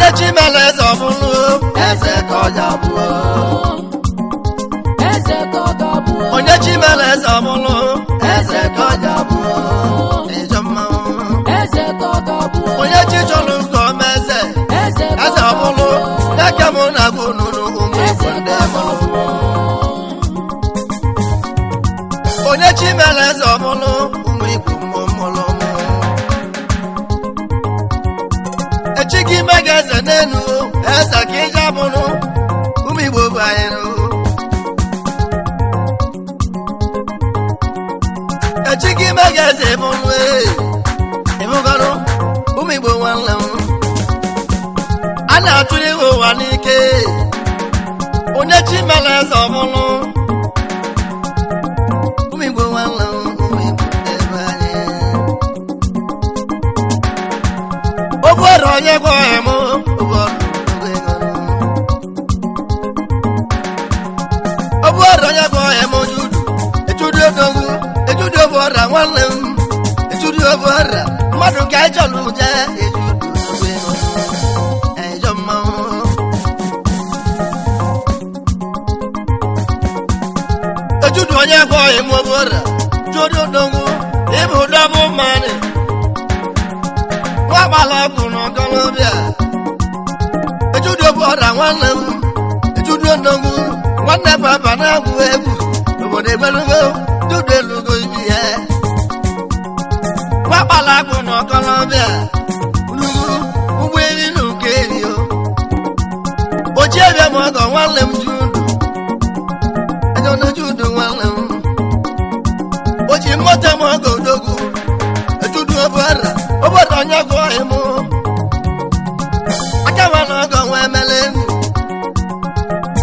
onye chimeleze ọbụlụ eze ka ọ ga-abụ onye chimeleze ọbụlụ eze ka ọ ga-abụ ịjọ mmanwụ onye chi chọrọ nke ọma eze ọbụlụ n'aka mụ na-agụ n'ụlọ ụmụ igbo ndị mụrụ onye chimeleze ọbụlụ ụmụ igbo mụrụ echighị ime ga eze n'elu eze ka ije abụrụ ụmụ igbo bụ anyị echighị ime ga eze bụrụ ịbụgọrụ ụmụ igbo nwanne m a na-atụrụ ihe ụwa n'ike onye chimeleze ọbụrụ ụmụ igbo nwanne m ụmụ igbo ebe anyị obodo onye gwaghị m obodo onye gwaghị m ejudu odogwu ejudu obodo nwanne m ejudu obodo mmadụ ka anyị chọrọ uje ejọ mmanwụ ejudu onye gwaghị m obodo ejudu odogwu ịbụ dọbụ mmanụ agbala ọkụ n'ọkọlọbịa ejudu obodo nwanne m ejudu odogwu nwanne papa na-agwụ egwu obodo egbelugo judu elugo ibi ya agbala ọkụ n'ọkọlọbịa ulugu ụgbọ eri na ụka erio ochie bịa m ọgọ nwanne m judu nwanne m oji mmote m ọgọ odogwu ejudu obodo onye gụọghị m aka nwa na ọgọ nwa emela egwu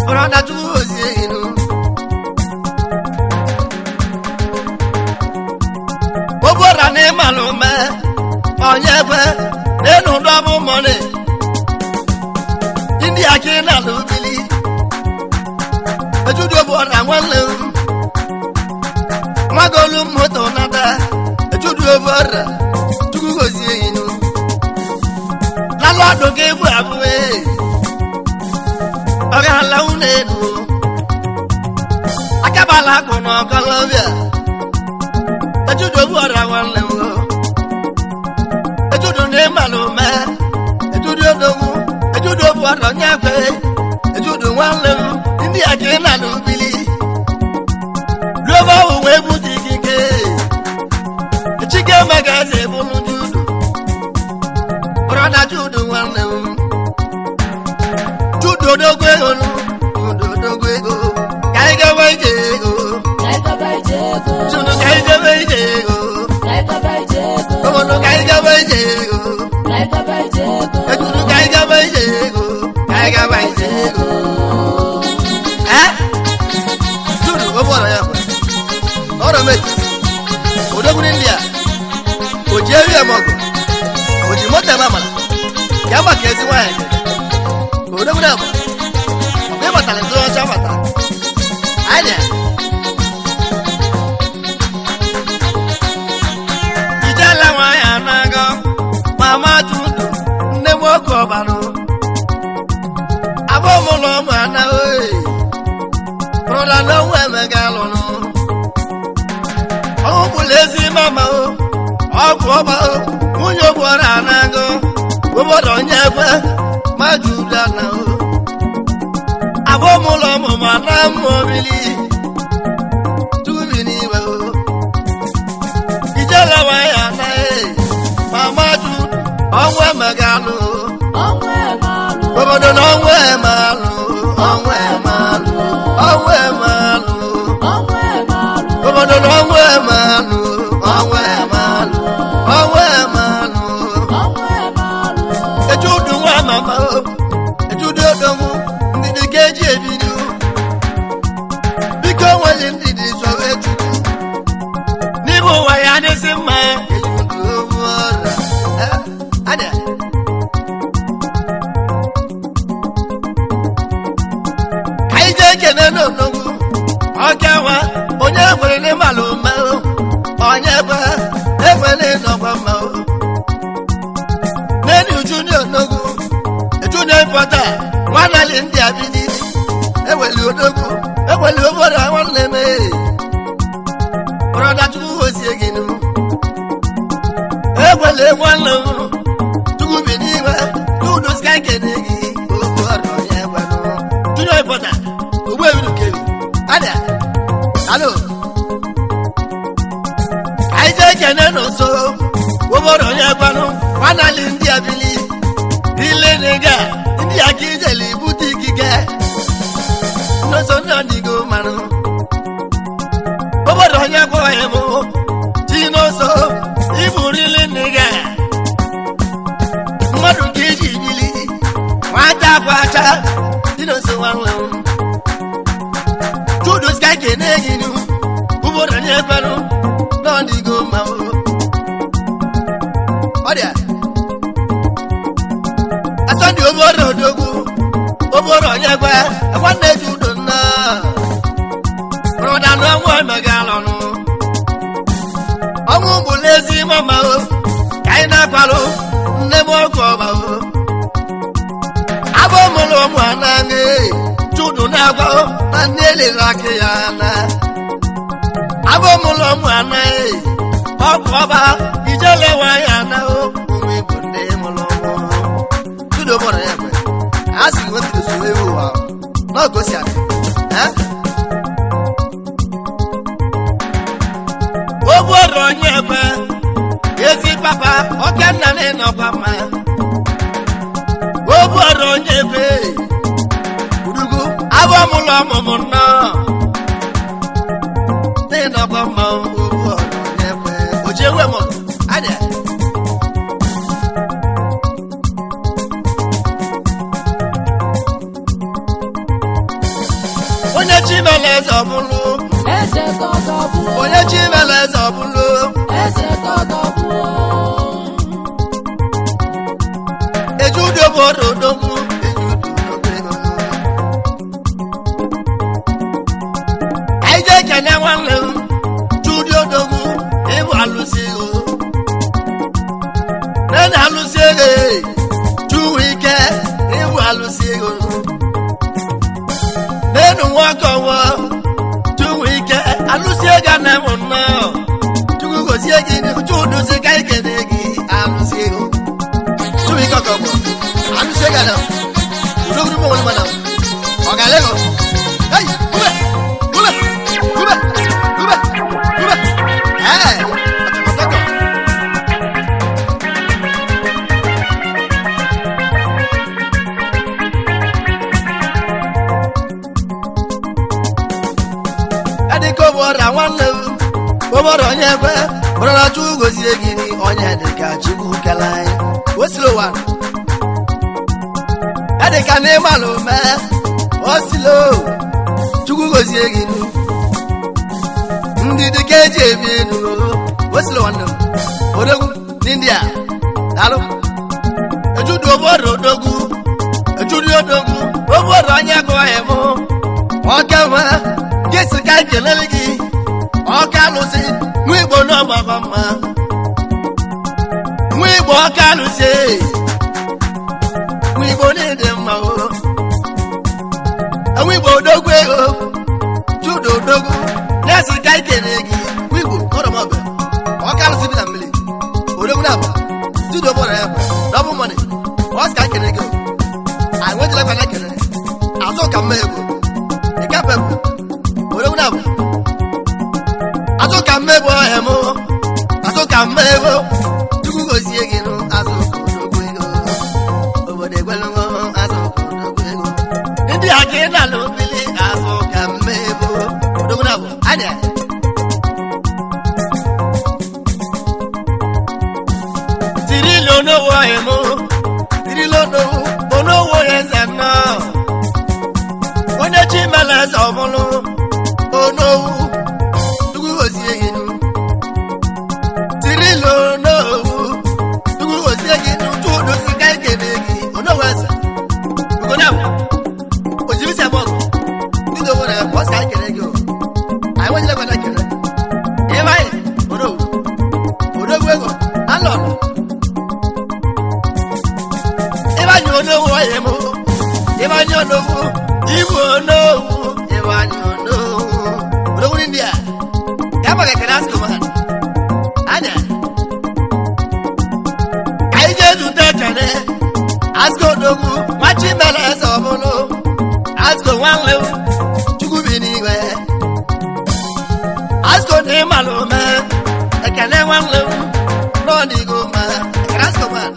bụrọdachukwu ozie inu obodo na ịmalụ me onye ebe n'elu dọbụ mọni ndị aka ị na-alụ bili ejudu obodo nwanne m nwagolu moto nata ejudu obodo gozie inu lálọ́dún kébù àbúwé ọ̀rẹ́ aláwọ̀ n'elu akábàlà kùnà ọ̀kọ́lọ́bíà ejudu owó ọ̀rẹ́ àwọn lẹ́wọ̀ ejudu ní màlúmẹ́ ejudu odogwu ejudu owó ọ̀rọ̀ nyàgbé ejudu wọn lẹ́wọ̀ ndị àkìrí nàlú bili lọ́wọ́ òwe bùtì kíkẹ́ echike magaze bụlụ judu nwanne m judu odogwu ego judu odogwu ego ka anyị gaba ije ego judu ka anyị gaba ije ego obodo ka anyị gaba ije ego ejudu ka anyị gaba ije ego ka anyị gaba ije ego judu obodo ya bụ ọrụ meti odogwu ndị a o ji eri emogo o ji moto ebe amala ya maka ezi nwaanyị odogwu na bụ mgbe ị batara ndị ọcha bata anya ijela nwaanyị anago mama judu nne m oke ọbanụ abụọ mụlọ ụmụ anaghị brọda na onwe emega alụnụ ọnwụ bụla ezi mama ọgwụ ọba nwunye ogboro anago obodo onye ekwe majuda na abụọ mụlọ ọmụmụ na mmụ obili tubi n'iwe ijela nwaanyị anaghị ma maju ọnwụ emegalụ obodo na ọnwụ emalụ ọnwụ emalụ ọnwụ emalụ obodo na ọnwụ emalụ ọnwụ emalụ ọnwụ emalụ ejudu nwa mama ejudu odogwu ndidi ka eji ebido biko nwere ndidi zọrọ echukwu n'ime ụwa ya adịsị mma ejudu obu ọrịa adịa ka anyị jee kene n'odogwu ọkẹwa onye nwere n'ịmalụ mma onye ebe ekwele n'ọgba mma n'elu uju ndị odogwu eju junior importer nwanali ndị abili eweli odogwu eweli obodo nwanne m brọda chukwu gozie gị nụ eweli nwanne m chukwu bi n'ime n'udo sky kene gị obodo onye gwanụ junior importer ogbu ebiru kebi adịa alo anyị jee kene n'ụsọ obodo onye gwanụ nwanali ndị abili ile nega ndị aka ijeli ibute ikike n'ụzọ ndị manụ obodo onye gwaghị m ji n'ụzọ iburili nega mmadụ ka iji bili nwata akwacha dị n'ụzọ nwanwe m judu sky kene gịnụ obodo onye gwanụ n'ọdịgo manụ ọdịa asọndị obodo odogwu obodo onye gwa nwanne ji udo nna brọda n'ọnwụ emegalọnụ ọnwụ bụ n'ezi mama o ka anyị na-akwalụ nne m ọgụ ọba o abụ mụrụ ụmụ anaghị judu na-agwa na nne elere aka ya na abụ mụrụ ụmụ anaghị ọgụ ọba ijele nwanyị anaghị ụmụ igbo ndị mụrụ ụmụ judu obodo ya kwe a sị nwetara usoro ewu ụwa n'ogosi adị obodo onye ekwe ezi papa ọka nna na ịnọkwa mma obodo onye ekwe udugu abụ ọmụlụ ọmụmụ nnọọ na ịnọkwa mma obodo onye ekwe oji ewe m adịa onye chimele eze ọbụlụ onye chimele eze ọbụlụ ejudo obodo odogwu anyị jee kene nwanne m judo odogwu ịbụ alụsị ego nene alụsị ego juwu ike ịbụ alụsị ego nenu nwoke ọnwụ juwu ike alụsị ego na-enwe nnọọ chukwu gozie gị judu si ka ikene gị alụsị ego juwu ike ọkọgwọ alụsị ego na udogwuru m onwere mana ọ ga-ale ego hey ube ube ube ube ube ọtọkọtọkọ adịka obodo nwanne m obodo onye ekwe brọda chukwu gozie gị onye dịka chukwu kele anyị osilo ụwa adịka n'ịmalụ mee osilo chukwu gozie gị ndị dịka eji ebi enu osilo nwanne m odogwu n'india daalụ ejudu obodo odogwu ejudu odogwu obodo onye gụghị m ọka nwa gịsị ka kelele gị ọka alụsị nwa igbo n'ọgbaba mma nwa igbo ọka alụsị nwa igbo n'ịdị mma o nwa igbo odogwu ego judo odogwu na-esi ka ikele gị nwa igbo ọrọmọbịa ọka alụsị bi na mmiri odogwu na-abụ judo obodo ya bụ dọbụ mọni ọsị ka ikele gị anyị nwetara kwa na ekele azụ ka mma ego ịkapepụ odogwu na-abụ azụ ka mmegbu ọhịa m azụ ka mmegbu chukwu gozie gị nụ azụ odogwu ego obodo egwelu azụ odogwu ego ndị a ka ị na-alụ bili azụ ka mmegbu odogwu na-abụ adịa tirili onowu ọhịa m tirili onowu ya eze nnọọ onye chimele eze ọbụlụ onowu tirilo n'owu tugu gozie gị judu si ka ikene gị onowu eze ugonabụ ojibisi abọgụ ndị dogbere ya ọsị ka ikene gị anyị nwejile kwada kene ịbanyị onowu odogwu ego alọnụ ịbanyị onowu ọhịa m Ibanyo nowu, Ibu nowu, Ibanyo nowu. Udogu India. Kama kekerasko man. Anya. Kaije tutekane. Asko dogu, machi mele sobolo. Asko wanle, chukubini we. Asko ne malume, ekele wanle. No digo ma, kekerasko man.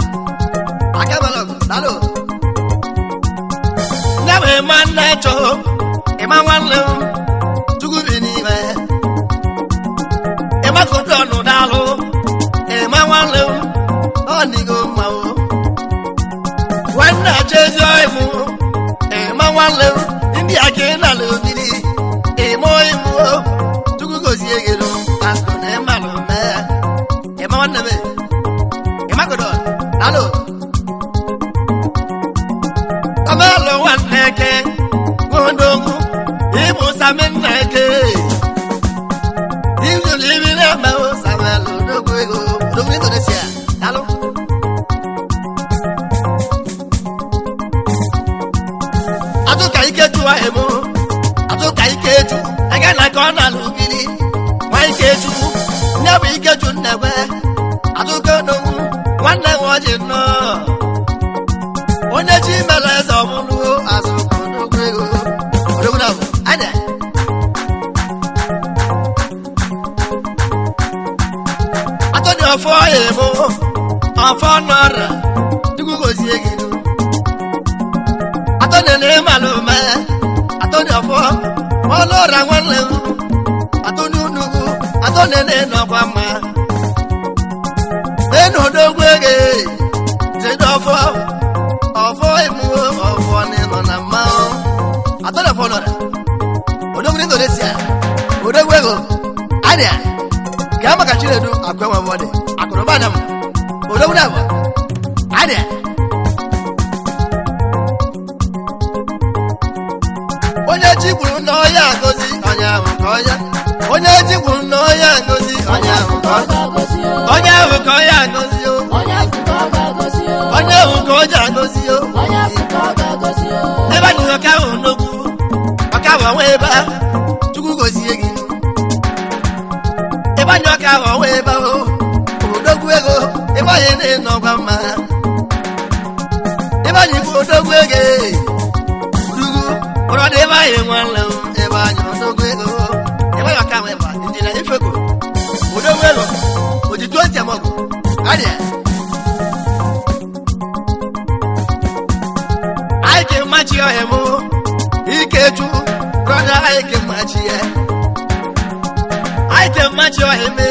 Akabalo, dalo. Never man nacho, ema wanle. Chukubini we. Ema kodono dalo, ema wanle. No digo ma. When I chase you, my one level, India again, I love it. A more to go see again. Ask on a man, a man, a macadon. Hello. A man, one neck, one dog, he was a man like if you live in a mouse, I will go. Don't need to this. Hello. Atoka ikeju aga na ka na lugiri wa ikeju nya bu ikeju nnewe atoka no nwanne woje no onye chi mele zo mulu azuko no gwego odoguna anya atoni ofo emo ofo nora dugu gozi egidu atoni ne malume atoni ofo olora nwanle atoni unugu atoni ne no kwama eno dogwege zedofo ofo emu ofo ne no na ma atoni ofo lora odogwu ni dolesia odogwego ania kama kachire du akwa bode akoroba dam odogwu na bo ania onye jigburu no ya gozi onya ahụ ka oya onye jigburu no ya gozi onya ahụ ka onya ahụ ka oya gozi o onya ahụ ka oja gozi o ebe ni ka o nogu aka wa we ba tugu gozi egi ebe ni ka wa we ba o odogwu ego ebe ye ne no gwa ma ebe ni odogwu ege Ora de ba ye nwanle e ba nyo no gwego e ba ka we ba ndina ifeko odo welo oji 20 amogo ade ai ke machi o emo ikeju brother ai ke machi e ai ke machi o eme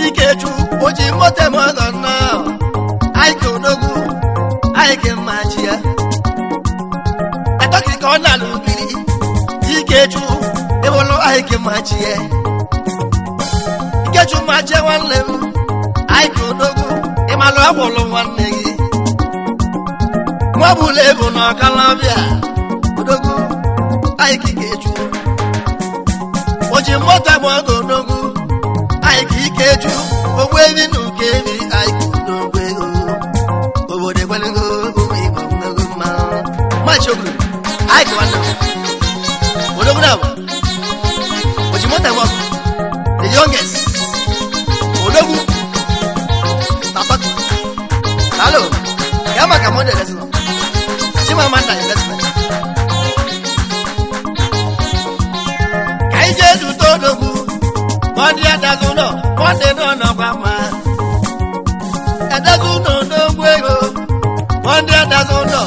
ikeju oji mote mo na ai ke onogu ai ke machi e Kona lugiri ikeju ewolo aike machie ikeju mache wanle aike onogu imalo awolo wanne gi mwabule go no kalabia odogu aike ikeju oji mota mo go onogu aike ikeju ogwe bi nu kebi aike odogu ego obode kwalengo umi onogu ma machoku ai kwa na odogu na ojimota wa the youngest odogu papa hello kama kama ndio lazima chima manda investment kai jesu todogu body adazuno body no kwa ma adazuno dogu ego body adazuno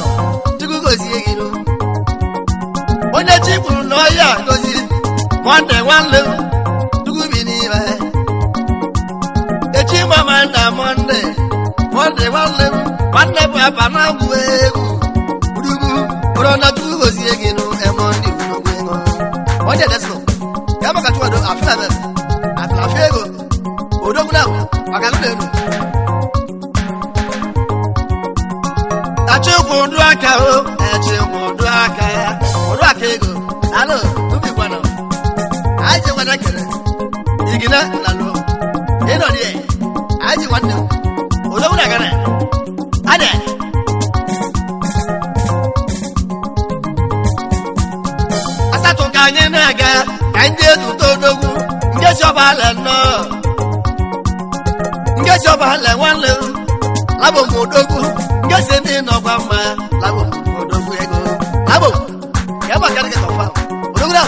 tugugozi egiro onye chipuru no ya gozi monde wanle tugubini ba echi mama nda monde wanle papa na guegu udugu urona tugozi egino emondi unugo onye desko kama katuwa do afla fego odogu na wakaludenu achukwu aka o echukwu aka ego alo ubi kwano aje wana kere igina lalo eno die aje wanne odo una gana ade ọbala nọ ngesi ọbala nwanne labo modogwu ngesi ndị nọkwa mma labo modogwu ego labo ya maka nke confirm odogwu na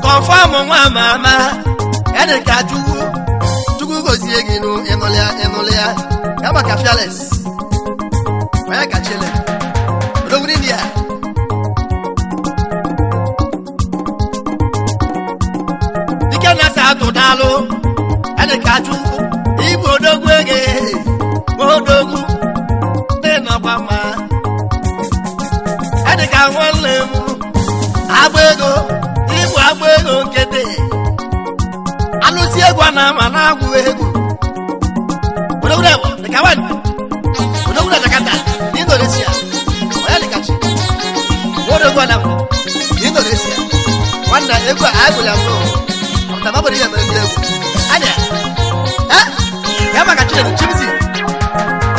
confirm nwa mama ene ka chukwu gozie gị nụ ịnụlịa ya maka fearless onye ka chile odogwu ndị ya dike na-asa atụ daalụ ene ka chukwu igwe odogwu ege odogwu ndị nọkwa mma ene ka nwanne m agba ego igwe agba ego nkete alụsi egwu na ama na-agwụ egwu odogwu na dịka nwanne odogwu na Jakarta Indonesia onye dịkachi odogwu na Indonesia nwanne egwu a agwụli azụ ọpụta mabụrụ ihe mere ndị egwu anya ya maka Chinedu Chimzi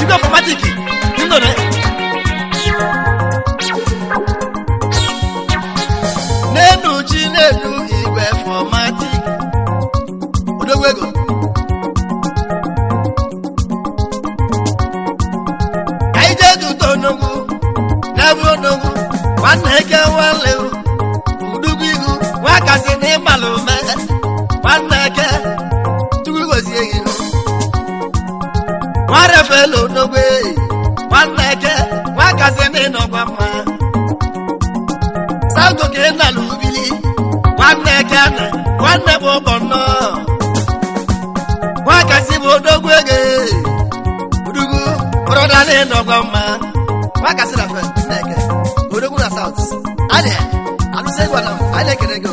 igwe ọfọmatiki Indonesia n'enu Chinedu igwe ọfọmatiki odogwu ego onogwu n'ebe onogwu nwanne eke nwanne udugwu igu nwakasị na ịmalụ ume nwanne eke chukwu gozie gị nwarefela onogwu nwanne eke nwakasị na ịnọkwa mma sauto ka ị nala ubili nwanne eke na nwanne bụ ụbọ nnọọ nwakasị bụ odogwu ego udugwu bụrụda na ịnọkwa mma waka sira fe neke odogwu na south ade aluse gwa na ale kere go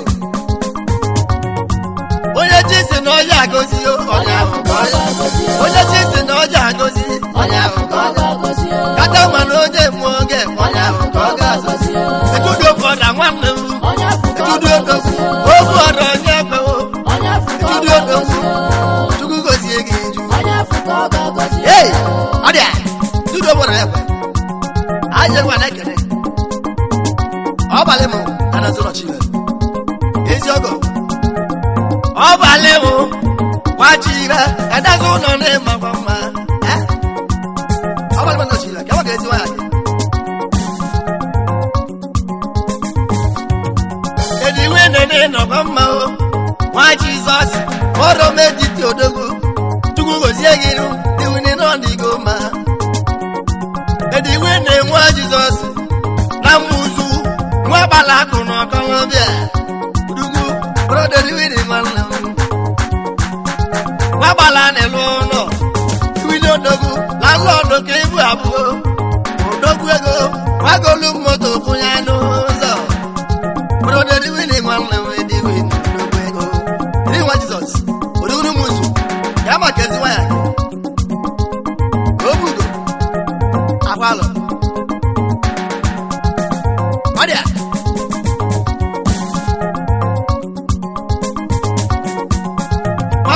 onye jisi na oja agozi yo onya onye jisi na oja agozi onya kata ma na oje mu oge onya agozi etudo foda nwanne etudo odogwu obu oro onye pe o etudo odogwu tugu gozi egi ju hey ade tudo bona ekwe aje gwa nekere ọbalị m anazụrụ chiwe ezi ọgọ ọbalị m gwachiwe edazụ ụlọ na-emakwa mma ọbalị m anazụrụ chiwe ka ọ ga-ezi nwa ya gị ediwe nene nọkwa mma o nwa Jizọs ọrụ mediti odogwu chukwu gozie gị iwu ni nọ n'igo ma ediwe na-enwe Jizọs na mmuzu nwa gbala akụ na ọkọlọbịa udugwu broderiwiri nwanne m nwa gbala na-elu ụlọ iwili odogwu na nlọdụ ka ibu abụọ odogwu ego nwagolu moto kwụnye n'ụzọ broderiwiri nwanne m ediwe odogwu ego iri nwa Jizọs odogwu mmuzu ya maka ezi nwa ya obugo akwalo ọdịa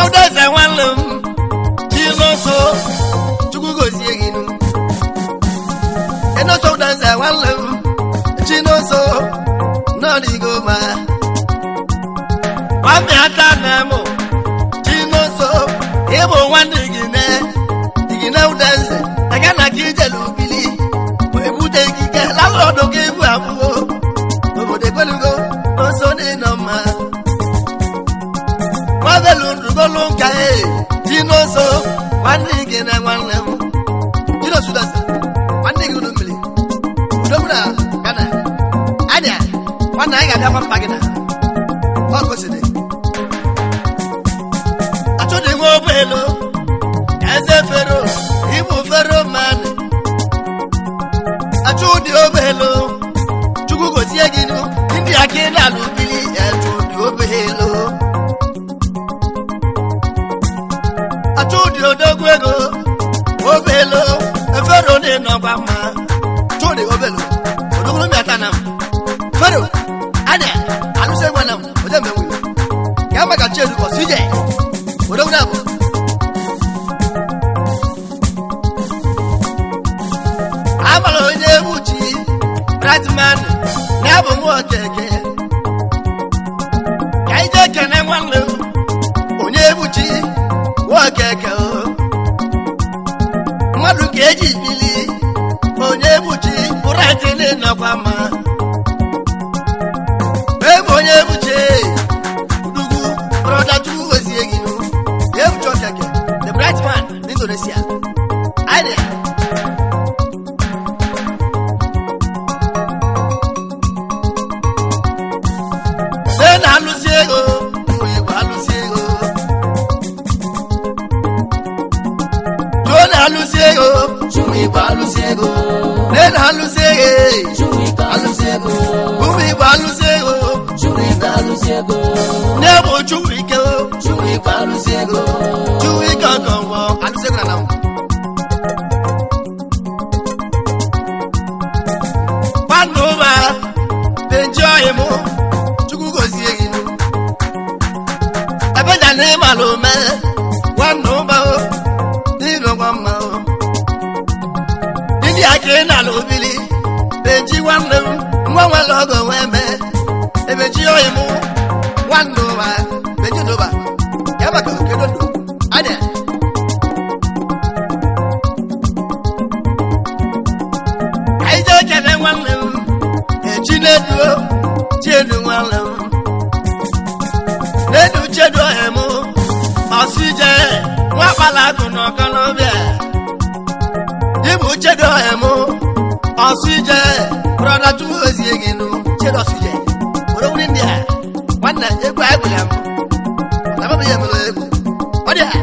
ọdọze nwanne m Chinoso chukwu gozie gị nụ enoso ụdọze nwanne m Chinoso n'ọdịgo ma nwamị aka na mụ Chinoso ịbụ nwanne gị ne ụdọze aga na ka ijele ubili ebute ikike lalọdụ ka ibu abụọ obodo ekwelugo n'oso n'ịnọ mma nwabelu ndụgolu nka Chinoso nwanne gị na nwanne m Chinoso ụdọze nwanne gị udu mmiri udogwu na Ghana anya nwanne anyị ga-abịa mkpa gị na ọgosiri achọdị nwe obelu eze fero ibu fero mmanụ achụdị obelu chukwu gozie gị nụ ndị aka ị na-alụ bili achụdị obelu achụdị odogwu ego obelu efero dị nọkwa mma chụdị obelu odogwu mịata na m fero anya alụsị egwe na m oje mmenwe ya maka chedu kọsije odogwu na bụ amala onye egwu chi Brightman na-abụ nwa okeke buchi wokeke mmadụ ka eji bili onye buchi ụratịlị nọkwa mma ebe onye buchi udugu brọda chukwu gozie gị ebuchi okeke the bright man n'Indonesia aide na alụsị ego Igbo alụsị ego Igbo alụsị ego Igbo alụsị ego na alụsị ego alụsị ego Igbo alụsị ego Igbo alụsị ego na-ebo Chukwuike Igbo alụsị ego Chukwuike ọkọngwọ alụsị ego na Panoma enjoy mo Chukwu gozie gị ebe ja na ịmalụ me nwanne ụba n'ịlọgwa mma ndị aka ị na-alụ obili beji nwanne m nwa nwere ọgọ nwee mee ebeji oyi m nwanne ụba beji n'ụba ya maka okedo ndụ adịa anyị jee kene nwanne m echi na-eduo chiedu nwanne m n'edu chedu emu ọsije nwakpala akụ n'ọkọlọbịa ibu chedu emu ọsije brọda chukwu ozie gị nụ chedu ọsije orowuri ndị a nwanne egwu anyị gwụrụ ya mbụ ọtababụ ya emere egwu ọ dị ha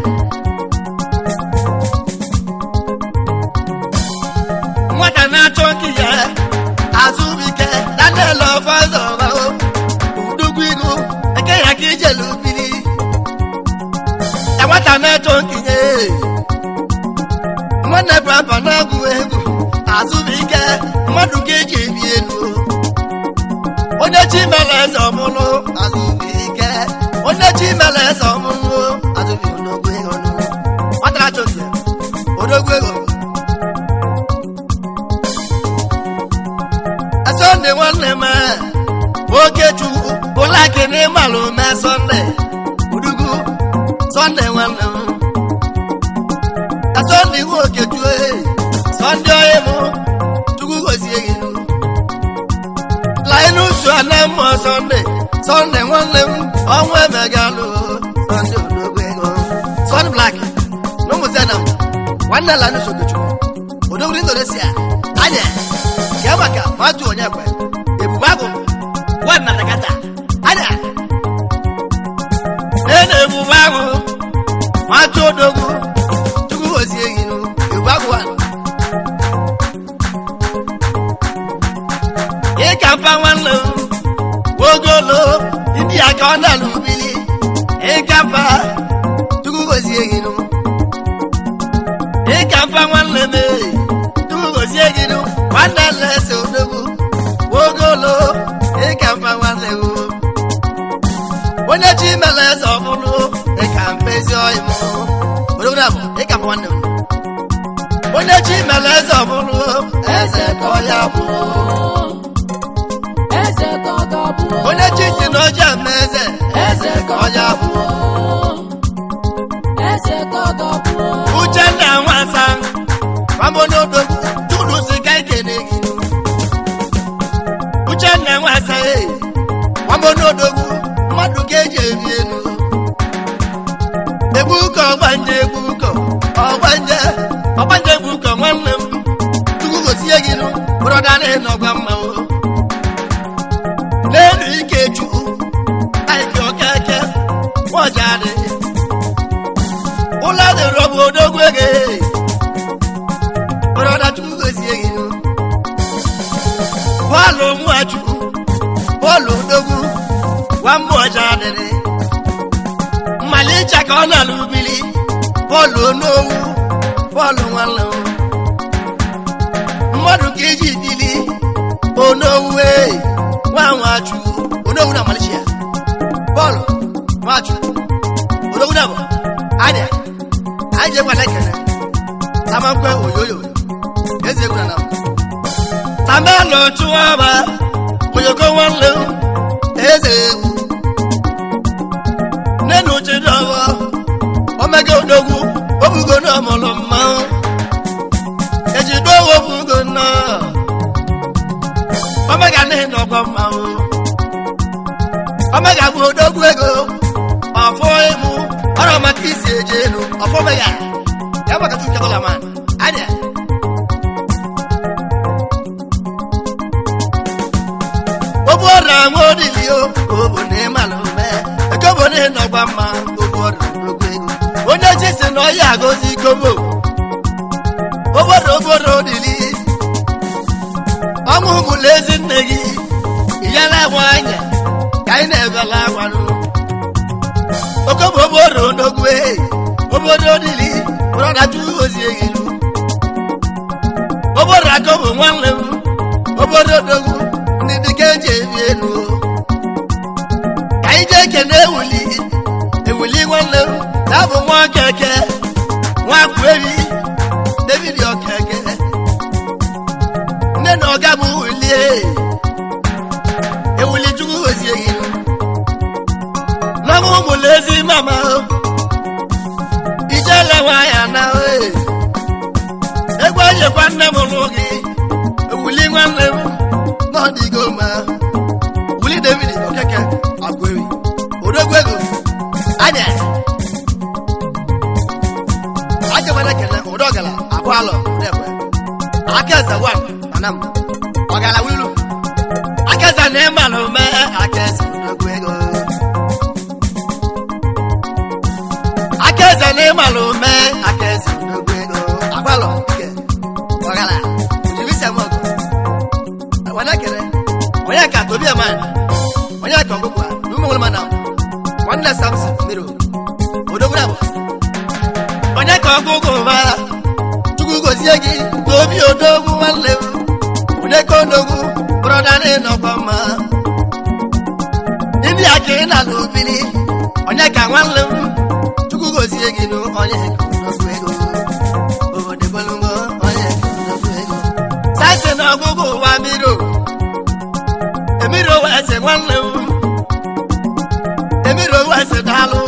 nwata na-achọ nke ya azụbike danel ọfọzọba udugwu igu eke ya ka ijelu biri nwata na-achọ nkinye nwanne braba na-agwụ egwu azụbike mmadụ ka eji ebi elu onye chi mere eze ọmụlụ azụbike onye chi mere eze ọmụlụ azụbike odogwu ego nwata na-achọ nkinye odogwu ego Sunday nwanne m oke chukwu ụlọakị n'ịmalụ me Sunday udugu Sunday nwanne m Sunday nwe oke chukwu Sunday onye m chukwu gozie gị laịnụ usu na mmụọ Sunday nwanne m ọnwa emegalụ Sunday odogwu ego Sunday Black na ụmụzena m nwanne laịnụ usu okechukwu odogwu Indonesia anya ya maka matu onye kwe ebubago wana takata ada ebubago matu odogu tugu ozie yinu ebubago wan e kampa wanlo wogolo idi aka ona lubili e kampa tugu ozie yinu e kampa wanlo me tugu ozie yinu wanda lese odogu wogolo ikampa nwanne o onye chi mele eze ọbụlụ ikampa ezi oyi m odogu na bụ ikampa nwanne m onye chi mele eze ọbụlụ eze ka ọya bụ onye chi si na ọjọọ eme eze ka ọya bụ Uchenna nwasa kwambonye odogwu tudu si ka ikene gị Uchenna nwasa kwambonye odogwu mmadụ ka eji ebi elu egwu ụkọ ọgbanje egwu ụkọ nwanne m tupu gosie gị nụ brọda na-enọgwa mma n'elu ike chukwu aiki okeke ọja dị ụlọ dị rọbụ odogwu ego brọda chukwu gozie gị nụ bọọlụ nwachukwu bọọlụ odogwu nwambụ ọja dịrị mmalicha ka ọ na-alụ ubili bọọlụ onowu bọọlụ nwanne mmadụ ka eji dili onowu nwachukwu onowu na Malaysia bọọlụ nwachukwu onowu na bụ adịa anyị jekwa na ekene tamakwe oyoyo eze egwu na na tamelo chụọba oyoko nwanne eze egwu nenu chidọbọ omega odogwu obugo na ọmụlụ mmanwụ ejido obugo na omega n'ihi na ọgọ mmanwụ omega bụ odogwu ego ọfọ emu ọrụ maka isi eje elu ọfọ omega ya maka $2 man anya obu ọrụ anwụ odilio obu na ịmalụme ekobo n'ihi na ọgba mma obu ọrụ odogwu ego onye ji si na ọya agọzi ikobo obodo odili ọmụ ụmụlụ ezi nne gị iyala agwa anya ka anyị na-ebela agwanụ okobo obodo odogwu obodo odili bụrọdaju ozi egilu obodo akobo nwanne m obodo odogwu ndị dịka eji ebi elu ka anyị jee kene ewuli nwanne m na-abụ nwa keke nwa kweri David okeke nne na ọga bụ wulie ewuli chukwu ozie gị n'ọmụ ụmụlụ ezi mama ijele nwanya na egwu ejekwa nne m lụ gị ewuli nwanne m n'ọdịgo ma wuli David okeke akweri odogwu ego anya ajabana kele odogala akwalo odekwe akaza wan anam ogala wilu akaza ne malume akaza odogwu ego akaza ne malume akaza odogwu ego akwalo ike ogala ujibisa mogo wana kele oya ka tobia man oya ka ogugwa numo wala mana wanda Samson miro odogwu abo onye ka ọgụgụ ba chukwu gozie gị n'obi odogwu nwanne m onye ka odogwu brọda n'ịnọkwa mma ndị aka ị na n'obili onye ka nwanne m chukwu gozie gị n'onye ka odogwu ego obodo bolungo onye ka odogwu ego sasị na ọgụgụ ụwa emiro wese nwanne m emiro wese daalụ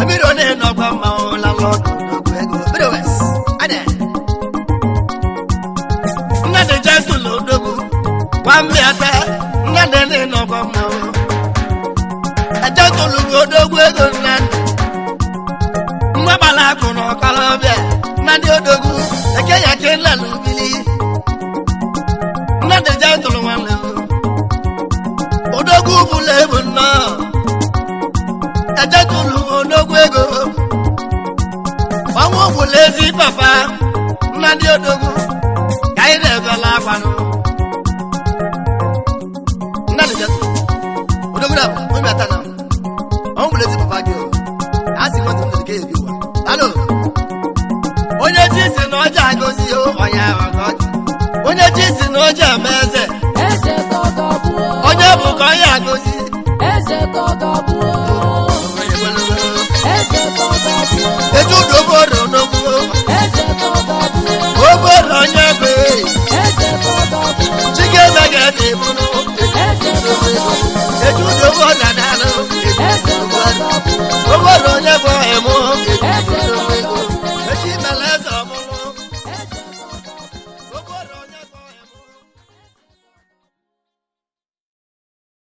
Emiro ne no kwa maola Lord odogwu ego Brewes ade nna de jasul odogwu kwambe ata nna de ne no kwa mao ajasul odogwu ego nna bala ko no kalobia nna de odogwu eke ya ke la lubili nna de jasul wanle odogwu bule bunna ajatulu odogwu ego ọnwụ ụmụlụ ezi papa nna ndị odogwu ka anyị na-ebela akwanụ nna dị jatụ odogwu na bụ onye ata na ọnwụ ụmụlụ ezi papa gị a sị nwetụ ndụ ka ebi ụwa alo onye ji si na ọja agọzi onye ahụ onye ji si na ọja eme eze onye bụ ka onye agọzi ejudo obodo n'ogbo obodo onye gbe chike megasi bụrụ ejudo obodo na-alụ